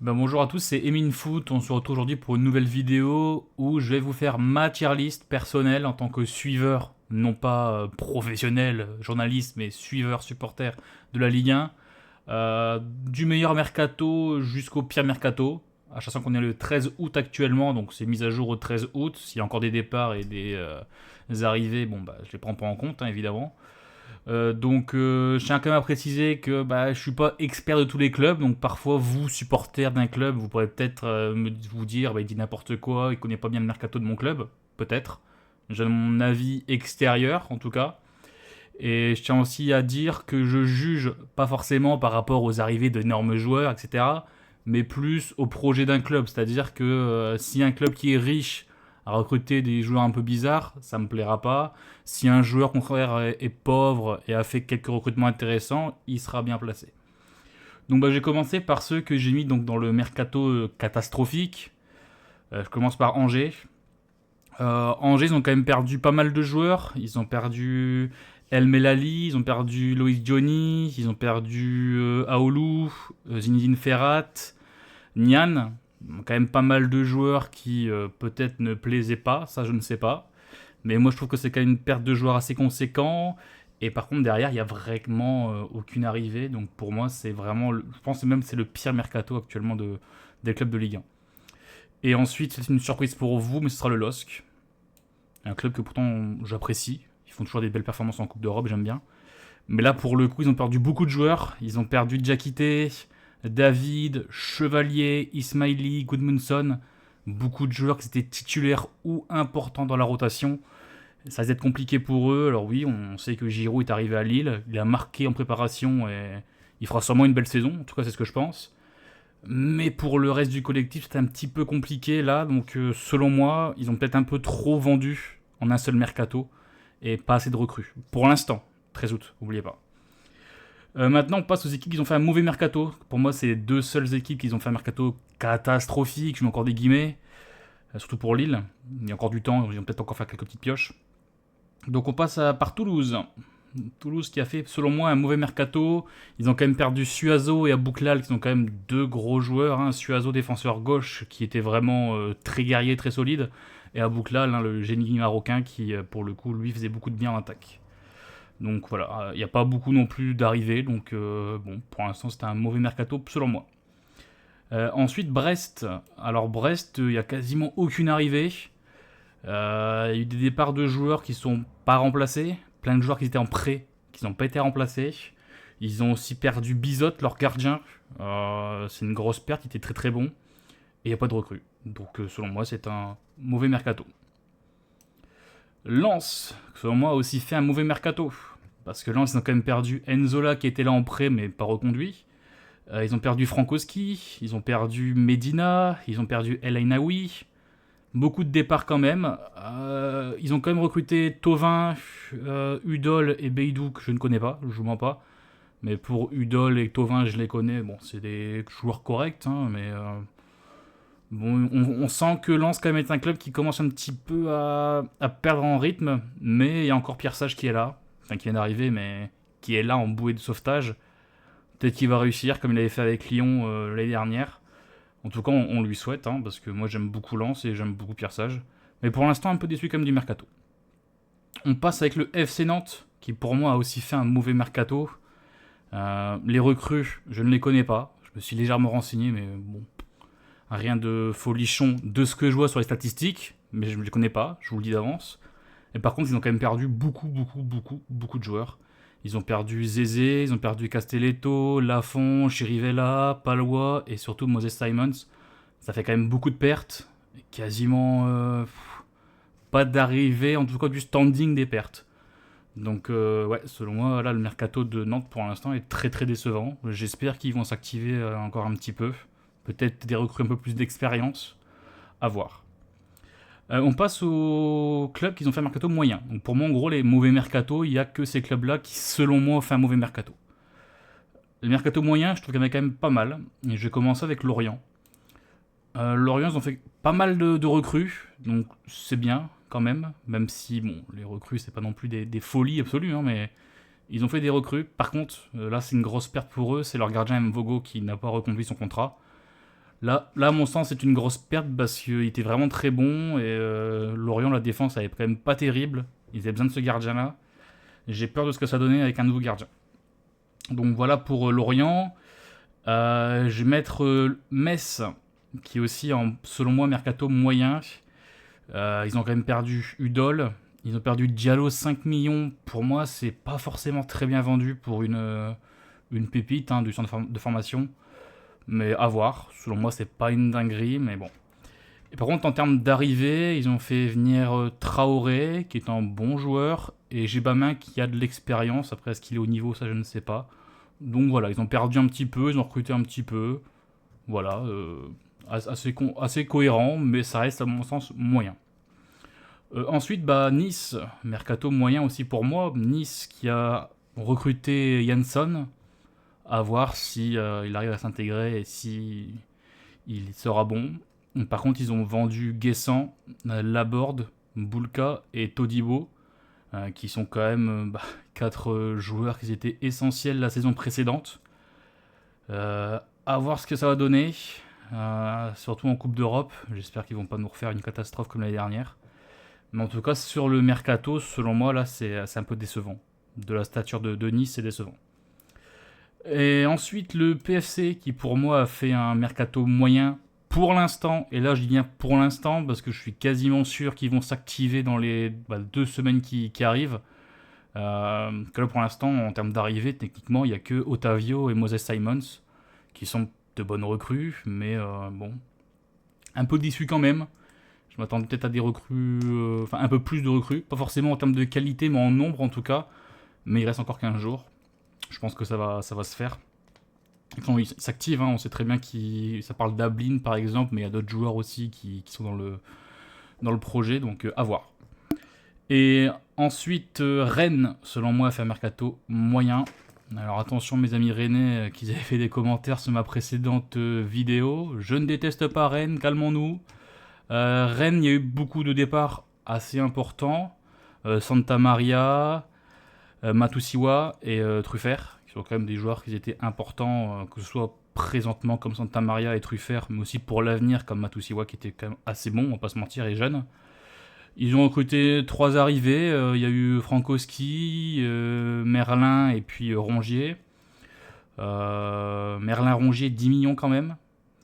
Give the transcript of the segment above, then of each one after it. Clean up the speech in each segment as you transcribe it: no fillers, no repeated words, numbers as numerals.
Bonjour à tous, c'est Emin Foot. On se retrouve aujourd'hui pour une nouvelle vidéo où je vais vous faire ma tier list personnelle en tant que suiveur, non pas professionnel, journaliste, mais suiveur, supporter de la Ligue 1. Du meilleur mercato jusqu'au pire mercato. À chaque fois qu'on est le 13 août actuellement, donc c'est mise à jour au 13 août. S'il y a encore des départs et des arrivées, je les prends pas en compte, hein, évidemment. Je tiens quand même à préciser que je suis pas expert de tous les clubs, donc parfois vous, supporters d'un club, vous pourrez peut-être vous dire il dit n'importe quoi, il connaît pas bien le mercato de mon club, peut-être. J'ai mon avis extérieur en tout cas. Et je tiens aussi à dire que je juge pas forcément par rapport aux arrivées d'énormes joueurs, etc., mais plus au projet d'un club. C'est-à-dire que si un club qui est riche a recruté des joueurs un peu bizarres, ça me plaira pas. Si un joueur contraire est pauvre et a fait quelques recrutements intéressants, il sera bien placé. J'ai commencé par ceux que j'ai mis donc dans le mercato catastrophique. Je commence par Angers. Angers, ils ont quand même perdu pas mal de joueurs. Ils ont perdu El Melali, ils ont perdu Loïs Johnny, ils ont perdu Aoulou, Zinedine Ferrat, Nian. Quand même pas mal de joueurs qui peut-être ne plaisaient pas, ça je ne sais pas. Mais moi je trouve que c'est quand même une perte de joueurs assez conséquent. Et par contre derrière il n'y a vraiment aucune arrivée. Donc pour moi c'est vraiment, je pense même que c'est le pire mercato actuellement des clubs de Ligue 1. Et ensuite c'est une surprise pour vous, mais ce sera le LOSC. Un club que pourtant j'apprécie. Ils font toujours des belles performances en Coupe d'Europe, j'aime bien. Mais là, pour le coup, ils ont perdu beaucoup de joueurs. Ils ont perdu Diakité, David, Chevalier, Ismaili, Goodmanson. Beaucoup de joueurs qui étaient titulaires ou importants dans la rotation. Ça va être compliqué pour eux. Alors oui, on sait que Giroud est arrivé à Lille. Il a marqué en préparation et il fera sûrement une belle saison. En tout cas, c'est ce que je pense. Mais pour le reste du collectif, c'est un petit peu compliqué là. Donc selon moi, ils ont peut-être un peu trop vendu en un seul mercato et pas assez de recrues. Pour l'instant, 13 août, n'oubliez pas. Maintenant, on passe aux équipes qui ont fait un mauvais mercato. Pour moi, c'est les deux seules équipes qui ont fait un mercato catastrophique. Je mets encore des guillemets, surtout pour Lille. Il y a encore du temps, ils vont peut-être encore faire quelques petites pioches. Donc on passe par Toulouse. Toulouse qui a fait, selon moi, un mauvais mercato. Ils ont quand même perdu Suazo et Abouklal, qui sont quand même deux gros joueurs. Hein. Suazo, défenseur gauche, qui était vraiment très guerrier, très solide. Et Abouklal, le génie marocain, qui, pour le coup, lui, faisait beaucoup de bien en attaque. Donc voilà, il n'y a pas beaucoup non plus d'arrivées. Donc pour l'instant, c'était un mauvais mercato, selon moi. Ensuite, Brest. Alors Brest, il n'y a quasiment aucune arrivée. Il y a eu des départs de joueurs qui ne sont pas remplacés. Plein de joueurs qui étaient en prêt, qui n'ont pas été remplacés. Ils ont aussi perdu Bizot, leur gardien. C'est une grosse perte, il était très très bon. Et il n'y a pas de recrue. Donc selon moi, c'est un mauvais mercato. Lens, selon moi, a aussi fait un mauvais mercato. Parce que Lens, ils ont quand même perdu Enzola qui était là en prêt mais pas reconduit. Ils ont perdu Frankowski, ils ont perdu Medina, ils ont perdu El Ainaoui. Beaucoup de départs quand même. Ils ont quand même recruté Tovin, Udol et Beidou que je ne connais pas, je ne mens pas. Mais pour Udol et Tovin, je les connais. Bon, c'est des joueurs corrects, hein, mais on sent que Lens quand même est un club qui commence un petit peu à perdre en rythme. Mais il y a encore Pierre Sage qui est là, enfin qui vient d'arriver, mais qui est là en bouée de sauvetage. Peut-être qu'il va réussir comme il avait fait avec Lyon l'année dernière. En tout cas, on lui souhaite, hein, parce que moi j'aime beaucoup Lens et j'aime beaucoup Pierre Sage. Mais pour l'instant, un peu déçu comme du mercato. On passe avec le FC Nantes, qui pour moi a aussi fait un mauvais mercato. Les recrues, je ne les connais pas. Je me suis légèrement renseigné, mais bon, rien de folichon de ce que je vois sur les statistiques, mais je ne les connais pas, je vous le dis d'avance. Et par contre, ils ont quand même perdu beaucoup de joueurs. Ils ont perdu Zézé, ils ont perdu Castelletto, Lafont, Chirivella, Palois et surtout Moses Simons. Ça fait quand même beaucoup de pertes. Quasiment pas d'arrivée, en tout cas du standing des pertes. Donc ouais, selon moi, là, le mercato de Nantes pour l'instant est très très décevant. J'espère qu'ils vont s'activer encore un petit peu. Peut-être des recrues un peu plus d'expérience. À voir. On passe aux clubs qui ont fait un mercato moyen. Donc pour moi, en gros, les mauvais mercatos, il n'y a que ces clubs-là qui, selon moi, ont fait un mauvais mercato. Le mercato moyen, je trouve qu'il y en a quand même pas mal. Et je vais commencer avec Lorient. Lorient, ils ont fait pas mal de recrues, donc c'est bien quand même. Même si, bon, les recrues, c'est pas non plus des folies absolues, hein, mais ils ont fait des recrues. Par contre, là, c'est une grosse perte pour eux. C'est leur gardien Mvogo qui n'a pas reconduit son contrat. Là, à mon sens, c'est une grosse perte parce qu'il était vraiment très bon et Lorient, la défense, elle est quand même pas terrible. Ils avaient besoin de ce gardien-là. J'ai peur de ce que ça donnait avec un nouveau gardien. Donc voilà pour Lorient. Je vais mettre Metz, qui est aussi, selon moi, mercato moyen. Ils ont quand même perdu Udol. Ils ont perdu Diallo 5 millions. Pour moi, c'est pas forcément très bien vendu pour une pépite du centre de formation. Mais à voir. Selon moi, c'est pas une dinguerie, mais bon. Et par contre, en termes d'arrivée, ils ont fait venir Traoré, qui est un bon joueur, et Gbamin, qui a de l'expérience. Après, est-ce qu'il est au niveau, ça je ne sais pas. Donc voilà, ils ont perdu un petit peu, ils ont recruté un petit peu. Voilà, assez cohérent, mais ça reste à mon sens moyen. Ensuite, Nice, mercato moyen aussi pour moi. Nice qui a recruté Jansson, à voir si il arrive à s'intégrer et si il sera bon. Par contre, ils ont vendu Guessant, Laborde, Boulka et Todibo, qui sont quand même 4 joueurs qui étaient essentiels la saison précédente. À voir ce que ça va donner, surtout en Coupe d'Europe. J'espère qu'ils vont pas nous refaire une catastrophe comme l'année dernière. Mais en tout cas, sur le mercato, selon moi, là, c'est un peu décevant. De la stature de Nice, c'est décevant. Et ensuite, le PFC, qui pour moi a fait un mercato moyen pour l'instant. Et là, je dis bien pour l'instant, parce que je suis quasiment sûr qu'ils vont s'activer dans les 2 semaines qui arrivent. Que là, pour l'instant, en termes d'arrivée, techniquement, il n'y a que Otavio et Moses Simons, qui sont de bonnes recrues, mais bon, un peu déçu quand même. Je m'attendais peut-être à des recrues, un peu plus de recrues, pas forcément en termes de qualité, mais en nombre en tout cas. Mais il reste encore 15 jours. Je pense que ça va se faire. Enfin, il s'active, on sait très bien ça parle d'Ablin par exemple, mais il y a d'autres joueurs aussi qui sont dans le projet, donc à voir. Et ensuite, Rennes, selon moi, a fait un mercato moyen. Alors attention mes amis rennais qui avaient fait des commentaires sur ma précédente vidéo. Je ne déteste pas Rennes, calmons-nous. Rennes, il y a eu beaucoup de départs assez importants. Santa Maria, Matusiwa et Truffert, qui sont quand même des joueurs qui étaient importants, que ce soit présentement comme Santa Maria et Truffert, mais aussi pour l'avenir comme Matusiwa qui était quand même assez bon, on va pas se mentir, et jeune. Ils ont recruté 3 arrivées, il y a eu Frankowski, Merlin et puis Rongier. Merlin-Rongier, 10 millions quand même.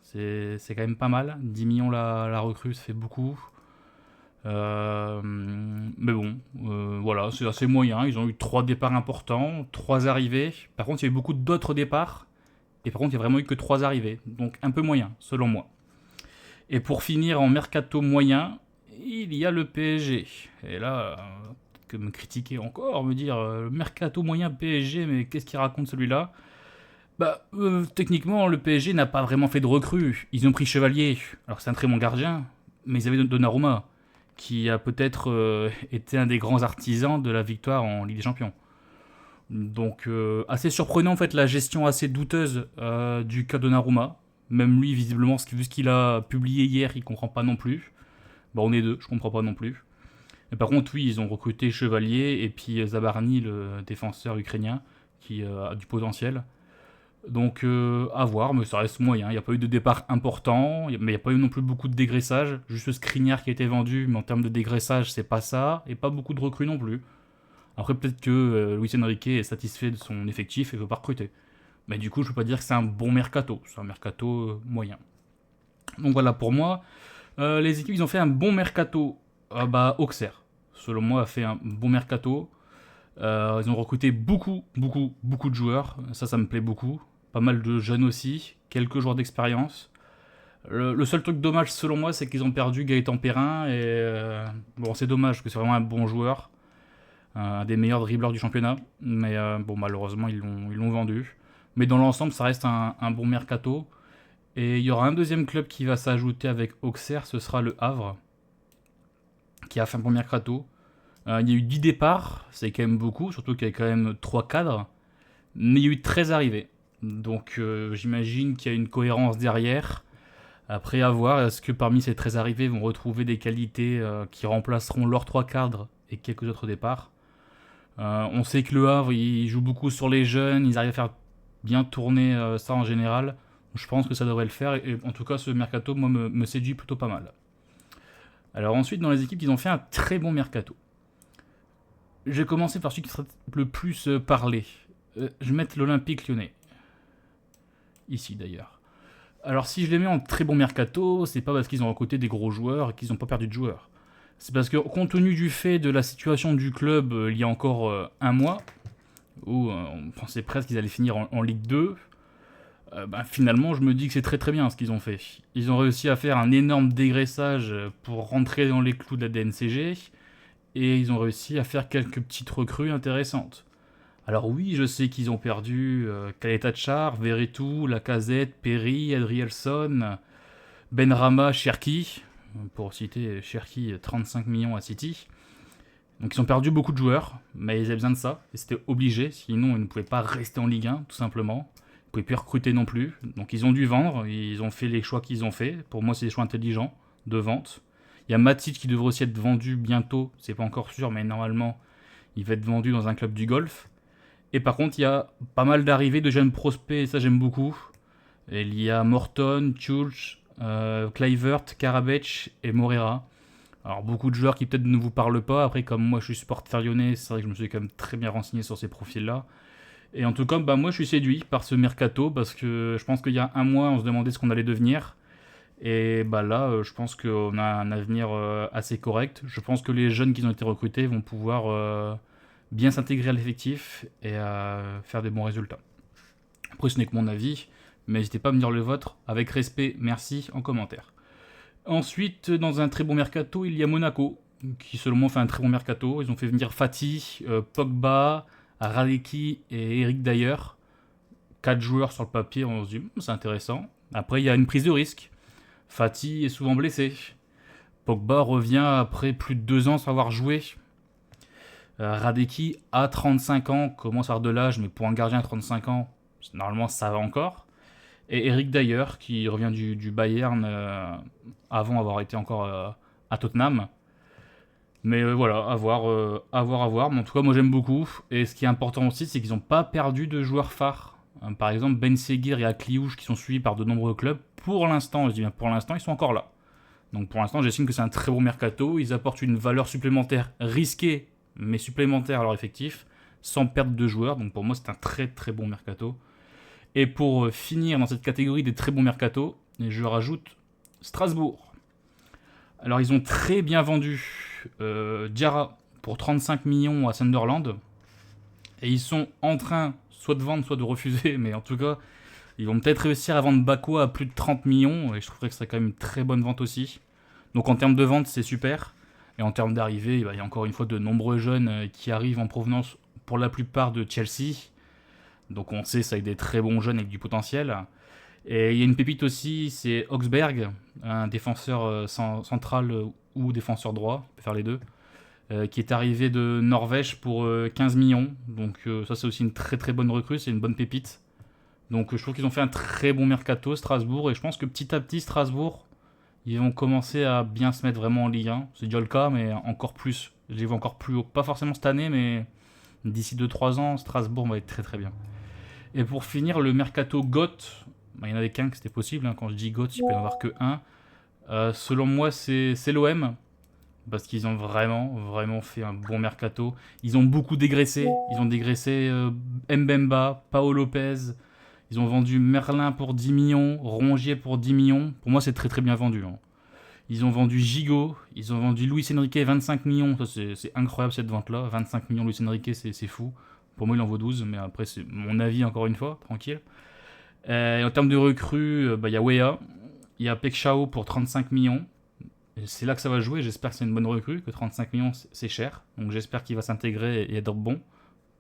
C'est quand même pas mal. 10 millions la recrue, ça fait beaucoup. Mais bon, voilà, c'est assez moyen. Ils ont eu 3 départs importants, 3 arrivées. Par contre, il y a eu beaucoup d'autres départs. Et par contre, il n'y a vraiment eu que 3 arrivées. Donc un peu moyen, selon moi. Et pour finir en mercato moyen, il y a le PSG. Et là, que me critiquer encore, me dire le mercato moyen PSG, mais qu'est-ce qu'il raconte celui-là? Techniquement, le PSG n'a pas vraiment fait de recrues. Ils ont pris Chevalier, alors c'est un très bon gardien, mais ils avaient Donnarumma, qui a peut-être été un des grands artisans de la victoire en Ligue des Champions. Donc, assez surprenant en fait la gestion assez douteuse du cas Donnarumma. Même lui, visiblement, vu ce qu'il a publié hier, il comprend pas non plus. On est deux, je comprends pas non plus. Mais par contre, oui, ils ont recruté Chevalier et puis Zabarny, le défenseur ukrainien, qui a du potentiel. Donc à voir, mais ça reste moyen. Il n'y a pas eu de départ important, mais il n'y a pas eu non plus beaucoup de dégraissage. Juste Skriniar qui a été vendu, mais en termes de dégraissage, c'est pas ça. Et pas beaucoup de recrues non plus. Après, peut-être que Luis Enrique est satisfait de son effectif et ne veut pas recruter. Mais du coup, je peux pas dire que c'est un bon mercato. C'est un mercato moyen. Donc voilà, pour moi, les équipes, ils ont fait un bon mercato. Auxerre, selon moi, a fait un bon mercato. Ils ont recruté beaucoup de joueurs. Ça me plaît beaucoup. Pas mal de jeunes aussi. Quelques joueurs d'expérience. Le seul truc dommage, selon moi, c'est qu'ils ont perdu Gaëtan Perrin. Et c'est dommage, parce que c'est vraiment un bon joueur. Un des meilleurs dribbleurs du championnat. Mais malheureusement, ils l'ont vendu. Mais dans l'ensemble, ça reste un bon mercato. Et il y aura un deuxième club qui va s'ajouter avec Auxerre, ce sera le Havre, qui a fait un bon mercato. Il y a eu 10 départs, c'est quand même beaucoup, surtout qu'il y a quand même 3 cadres, mais il y a eu 13 arrivées. Donc j'imagine qu'il y a une cohérence derrière. Après, à voir, est-ce que parmi ces 13 arrivées, vont retrouver des qualités qui remplaceront leurs 3 cadres et quelques autres départs. On sait que le Havre, il joue beaucoup sur les jeunes, ils arrivent à faire bien tourner ça en général. Je pense que ça devrait le faire, et en tout cas ce mercato moi me séduit plutôt pas mal. Alors ensuite dans les équipes ils ont fait un très bon mercato. Je vais commencer par celui qui sera le plus parlé. Je vais mettre l'Olympique Lyonnais. Ici d'ailleurs. Alors si je les mets en très bon mercato, c'est pas parce qu'ils ont recruté des gros joueurs et qu'ils n'ont pas perdu de joueurs. C'est parce que compte tenu du fait de la situation du club il y a encore un mois, où on pensait presque qu'ils allaient finir en Ligue 2, finalement je me dis que c'est très très bien ce qu'ils ont fait. Ils ont réussi à faire un énorme dégraissage pour rentrer dans les clous de la DNCG, et ils ont réussi à faire quelques petites recrues intéressantes. Alors oui, je sais qu'ils ont perdu Kaletachar, Veretout, Lacazette, Perry, Adrielson, Benrahma, Cherki, pour citer Cherki, 35 millions à City. Donc ils ont perdu beaucoup de joueurs, mais ils avaient besoin de ça, et c'était obligé, sinon ils ne pouvaient pas rester en Ligue 1, tout simplement. Ils ne pouvaient plus recruter non plus, donc ils ont dû vendre, ils ont fait les choix qu'ils ont fait. Pour moi, c'est des choix intelligents de vente. Il y a Matic qui devrait aussi être vendu bientôt, c'est pas encore sûr, mais normalement, il va être vendu dans un club du Golfe. Et par contre, il y a pas mal d'arrivées de jeunes prospects, et ça j'aime beaucoup. Et il y a Morton, Chulch, Kluivert, Karabec et Morera. Alors beaucoup de joueurs qui peut-être ne vous parlent pas. Après, comme moi je suis supporter lyonnais, c'est vrai que je me suis quand même très bien renseigné sur ces profils-là. Et en tout cas, moi je suis séduit par ce mercato, parce que je pense qu'il y a un mois on se demandait ce qu'on allait devenir. Et là, je pense qu'on a un avenir assez correct. Je pense que les jeunes qui ont été recrutés vont pouvoir bien s'intégrer à l'effectif et faire des bons résultats. Après, ce n'est que mon avis, mais n'hésitez pas à me dire le vôtre. Avec respect, merci en commentaire. Ensuite, dans un très bon mercato, il y a Monaco, qui selon moi fait un très bon mercato. Ils ont fait venir Fati, Pogba, Radecki et Eric Dyer. 4 joueurs sur le papier, on se dit c'est intéressant. Après, il y a une prise de risque. Fati est souvent blessé. Pogba revient après plus de 2 ans sans avoir joué. Radecki a 35 ans, commence à avoir de l'âge, mais pour un gardien à 35 ans, normalement ça va encore. Et Eric Dyer, qui revient du Bayern avant avoir été encore à Tottenham. Mais voilà, à voir. Mais en tout cas, moi j'aime beaucoup. Et ce qui est important aussi, c'est qu'ils n'ont pas perdu de joueurs phares. Par exemple, Ben Seguir et Akliouche, qui sont suivis par de nombreux clubs. Pour l'instant, je dis bien pour l'instant, ils sont encore là. Donc pour l'instant, j'estime que c'est un très bon mercato. Ils apportent une valeur supplémentaire risquée, mais supplémentaire à leur effectif, sans perdre de joueurs. Donc pour moi, c'est un très très bon mercato. Et pour finir dans cette catégorie des très bons mercatos, je rajoute Strasbourg. Alors ils ont très bien vendu Diarra pour 35 millions à Sunderland. Et ils sont en train soit de vendre, soit de refuser. Mais en tout cas, ils vont peut-être réussir à vendre Bakwa à plus de 30 millions. Et je trouverais que ce serait quand même une très bonne vente aussi. Donc en termes de vente, c'est super. Et en termes d'arrivée, il y a encore une fois de nombreux jeunes qui arrivent en provenance pour la plupart de Chelsea. Donc on sait ça avec des très bons jeunes avec du potentiel. Et il y a une pépite aussi, c'est Oxberg, un défenseur central ou défenseur droit, on peut faire les deux, qui est arrivé de Norvège pour 15 millions. Donc ça c'est aussi une très très bonne recrue, c'est une bonne pépite. Donc je trouve qu'ils ont fait un très bon mercato Strasbourg, et je pense que petit à petit Strasbourg, ils vont commencer à bien se mettre vraiment en Ligue 1. C'est déjà le cas, mais encore plus. Je les vois encore plus haut. Pas forcément cette année, mais d'ici 2-3 ans, Strasbourg va être très très bien. Et pour finir, le mercato GOAT, il y en avait qu'un que c'était possible, quand je dis GOAT, il peut y en avoir que un. Selon moi, c'est l'OM, parce qu'ils ont vraiment fait un bon mercato. Ils ont beaucoup dégraissé. Ils ont dégraissé Mbemba, Paolo Lopez. Ils ont vendu Merlin pour 10 millions, Rongier pour 10 millions. Pour moi, c'est très très bien vendu. Ils ont vendu Gigot, ils ont vendu Luis Enrique 25 millions. Ça, c'est incroyable cette vente-là. 25 millions Luis Enrique, c'est fou. Pour moi, il en vaut 12, mais après, c'est mon avis, encore une fois, tranquille. Et en termes de recrues, il y a Weah, il y a Pekchao pour 35 millions. Et c'est là que ça va jouer, j'espère que c'est une bonne recrue, que 35 millions, c'est cher. Donc j'espère qu'il va s'intégrer et être bon,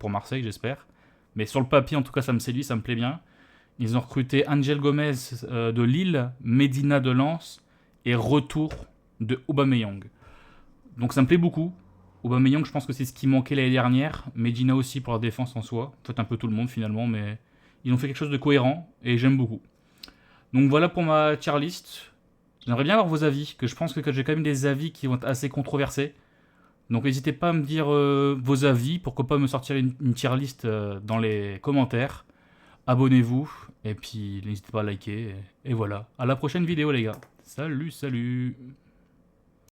pour Marseille, j'espère. Mais sur le papier, en tout cas, ça me séduit, ça me plaît bien. Ils ont recruté Angel Gomez de Lille, Medina de Lens, et retour de Aubameyang. Donc ça me plaît beaucoup. Aubameyang, je pense que c'est ce qui manquait l'année dernière. Medina aussi pour la défense en soi. En fait, un peu tout le monde finalement, mais ils ont fait quelque chose de cohérent et j'aime beaucoup. Donc voilà pour ma tier list. J'aimerais bien avoir vos avis, que je pense que j'ai quand même des avis qui vont être assez controversés. Donc n'hésitez pas à me dire vos avis, pourquoi pas me sortir une tier list dans les commentaires. abonnez-vous, et puis n'hésitez pas à liker, et voilà. À la prochaine vidéo les gars. Salut, salut.